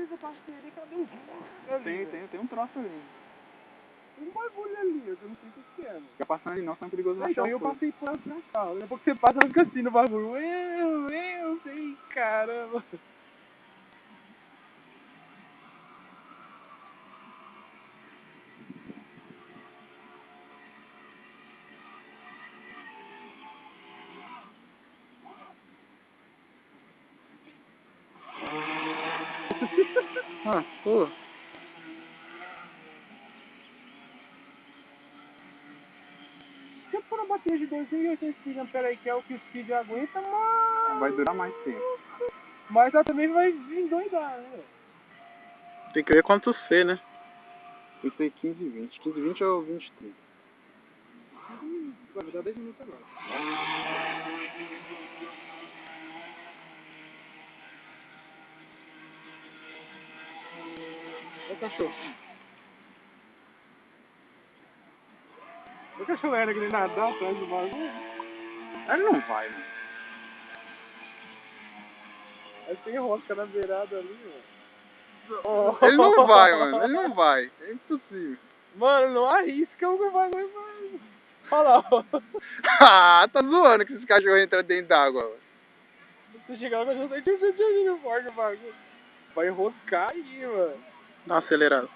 que eu passei ali, cadê um... Tem um troço ali. Um bagulho ali, eu não sei o que é, mano. Fica passando ali não, senão é perigoso achar. Então, eu passei por lá pra cá. Daqui a pouco você passa, ela fica assim no bagulho. Eu sei, caramba. Ah, pô. Se eu for uma bateria de 2.800 mAh, peraí, que é o que o Speed aguenta, mas... Vai durar mais tempo. Mas ela também vai endoidar, né? Tem que ver quanto C, né? Tem que ser 15 e 20. 15 e 20 ou 20 e 30. Vai dar 10 minutos agora. Olha o cachorro. O cachorro era que ele nadar atrás do bagulho. Ele não vai, mano. Aí tem rosca na beirada ali, mano. Ele não vai, mano. Ele não vai. É impossível. Mano, não arrisca o bagulho, mano. Olha lá, ó. Ah, tá zoando que esse cachorro entra dentro d'água, mano. Se chegar no cachorro, tem que ser forte o bagulho. Vai enroscar aí, mano. Dá uma acelerada.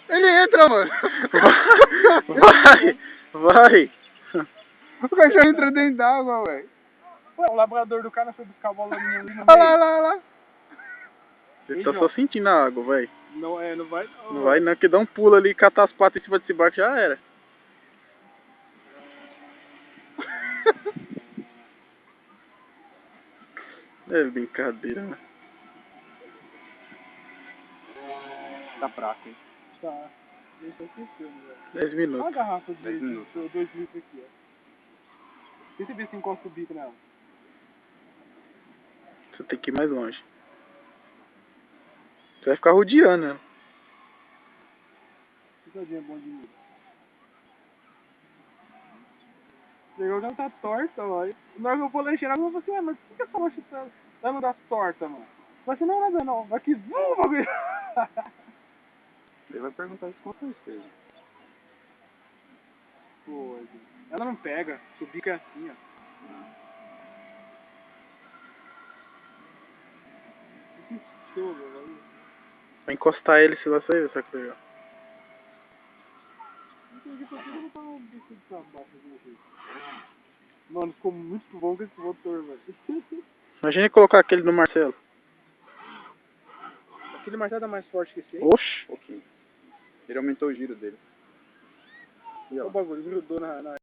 Ele entra, mano. Vai! O cachorro entra dentro d'água, velho. Ué, o labrador do cara foi buscar a bola minha ali no Olha meio. lá, olha lá. Eu tô só sentindo a água, vai. Não vai não. Não vai não, que dá um pulo ali, catar as patas em cima desse barco já era. É brincadeira, né? Tá fraco, hein? Tá. Eu tô esquecendo, velho. 10 Olha a minutos. garrafa de 10 minutos. 2 litros aqui, ó. Tenta ver se encosta o bico nela. Você tem que ir mais longe. Você vai ficar rodeando, né? Picadinha é bom de mim. Legal que ela tá torta, ó. Na hora que eu vou lá encher água, eu vou assim, mas por que essa rocha tá não dá torta, mano? Mas assim, não, nada não. Aqui, bagulho. Ele vai perguntar isso com certeza. Pô, ela não pega. O bico é assim, ó. Que show, velho. Vai encostar ele, você vai sair, sabe que legal. Entendi por que eu vou botar um bico de trabalho aqui. Mano, ficou muito bom com esse motor, velho. Imagina colocar aquele do Marcelo. Aquele martelo é mais forte que esse aí? Oxi! Um pouquinho. Ele aumentou o giro dele. E Olha ó. o bagulho, grudou na